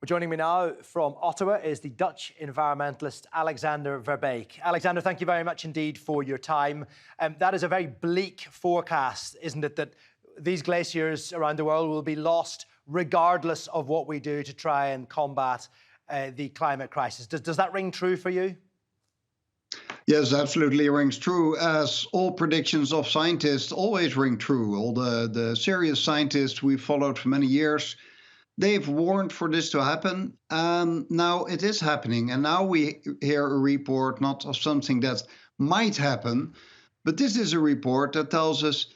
Joining me now from Ottawa is the Dutch environmentalist Alexander Verbeek. Alexander, thank you very much indeed for your time. That is a very bleak forecast, isn't it, that these glaciers around the world will be lost regardless of what we do to try and combat the climate crisis. Does that ring true for you? Yes, absolutely rings true, as all predictions of scientists always ring true. All the serious scientists we've followed for many years, they've warned for this to happen. Now it is happening. And now we hear a report not of something that might happen, but this is a report that tells us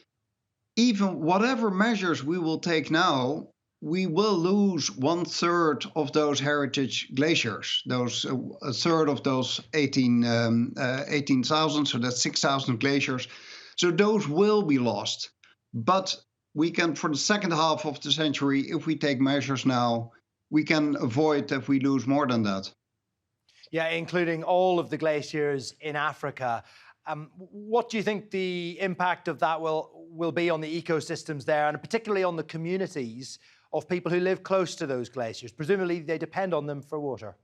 even whatever measures we will take now, we will lose 1/3 of those heritage glaciers, a third of those 18,000, so that's 6,000 glaciers. So those will be lost. But we can, for the second half of the century, if we take measures now, we can avoid that we lose more than that. Yeah, including all of the glaciers in Africa. What do you think the impact of that will be on the ecosystems there, and particularly on the communities of people who live close to those glaciers? Presumably they depend on them for water.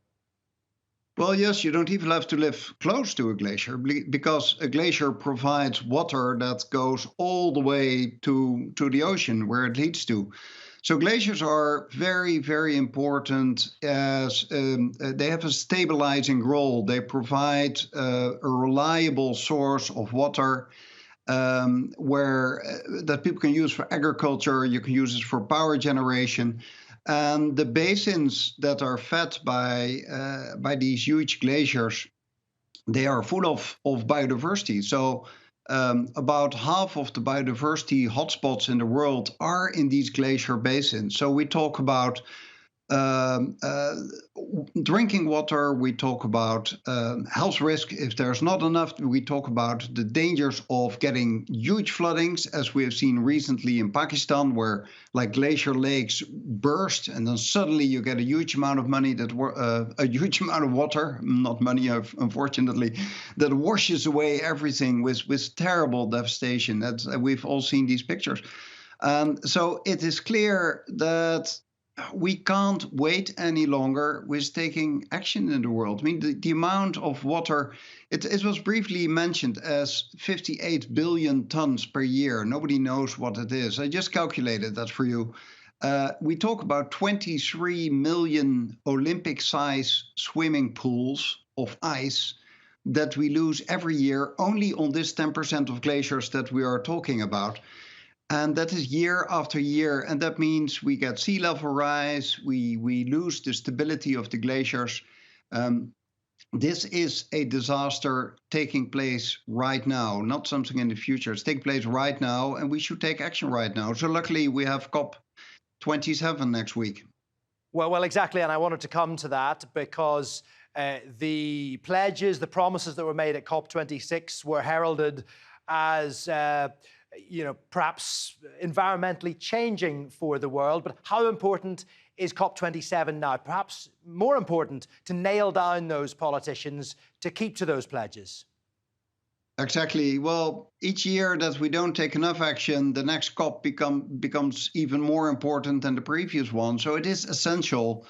Well, yes, you don't even have to live close to a glacier, because a glacier provides water that goes all the way to the ocean where it leads to. So glaciers are very, very important as they have a stabilizing role. They provide a reliable source of water that people can use for agriculture. You can use it for power generation. And the basins that are fed by these huge glaciers, they are full of biodiversity. So about half of the biodiversity hotspots in the world are in these glacier basins. So we talk about drinking water, we talk about health risk if there's not enough, we talk about the dangers of getting huge floodings, as we have seen recently in Pakistan, where like glacier lakes burst and then suddenly you get a huge amount of money a huge amount of water, not money unfortunately, that washes away everything with terrible devastation. We've all seen these pictures. So it is clear that we can't wait any longer with taking action in the world. I mean, the amount of water, it was briefly mentioned as 58 billion tons per year. Nobody knows what it is. I just calculated that for you. We talk about 23 million Olympic-size swimming pools of ice that we lose every year only on this 10% of glaciers that we are talking about. And that is year after year. And that means we get sea level rise, we lose the stability of the glaciers. This is a disaster taking place right now, not something in the future. It's taking place right now, and we should take action right now. So luckily, we have COP27 next week. Well, exactly. And I wanted to come to that because the pledges, the promises that were made at COP26 were heralded as perhaps environmentally changing for the world. But how important is COP27 now? Perhaps more important to nail down those politicians to keep to those pledges. Exactly. Well, each year that we don't take enough action, the next COP becomes even more important than the previous one. So it is essential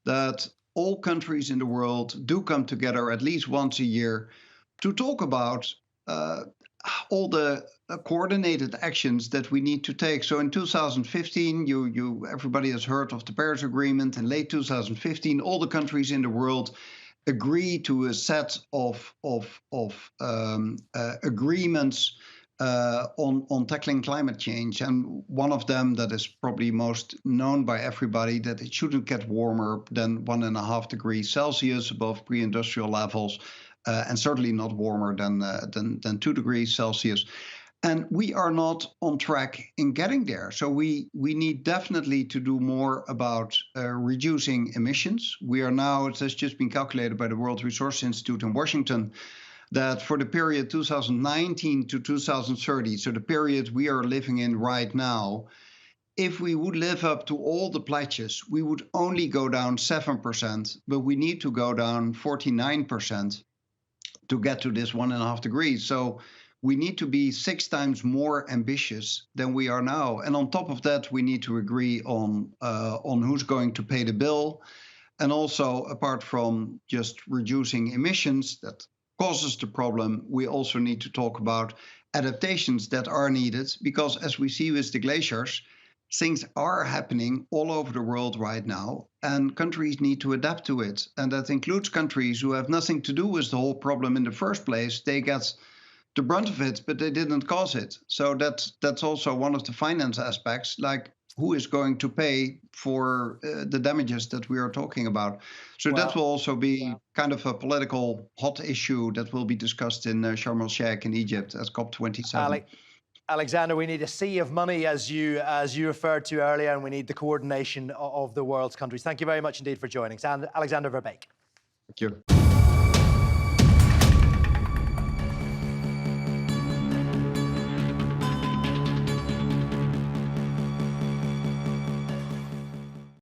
that all countries in the world do come together at least once a year to talk about all the coordinated actions that we need to take. So in 2015, everybody has heard of the Paris Agreement. In late 2015, all the countries in the world agreed to a set of agreements on tackling climate change. And one of them that is probably most known by everybody, that it shouldn't get warmer than 1.5 degrees Celsius above pre-industrial levels. And certainly not warmer than 2 degrees Celsius. And we are not on track in getting there. So we need definitely to do more about reducing emissions. We are now, it has just been calculated by the World Resources Institute in Washington, that for the period 2019 to 2030, so the period we are living in right now, if we would live up to all the pledges, we would only go down 7%, but we need to go down 49% to get to this 1.5 degrees. So we need to be 6 times more ambitious than we are now. And on top of that, we need to agree on who's going to pay the bill. And also, apart from just reducing emissions that causes the problem, we also need to talk about adaptations that are needed, because as we see with the glaciers, things are happening all over the world right now, and countries need to adapt to it. And that includes countries who have nothing to do with the whole problem in the first place. They get the brunt of it, but they didn't cause it. So that's also one of the finance aspects, like who is going to pay for the damages that we are talking about. So that will also be kind of a political hot issue that will be discussed in Sharm el-Sheikh in Egypt at COP27. Alexander, we need a sea of money, as you referred to earlier, and we need the coordination of the world's countries. Thank you very much indeed for joining. Alexander Verbeek. Thank you.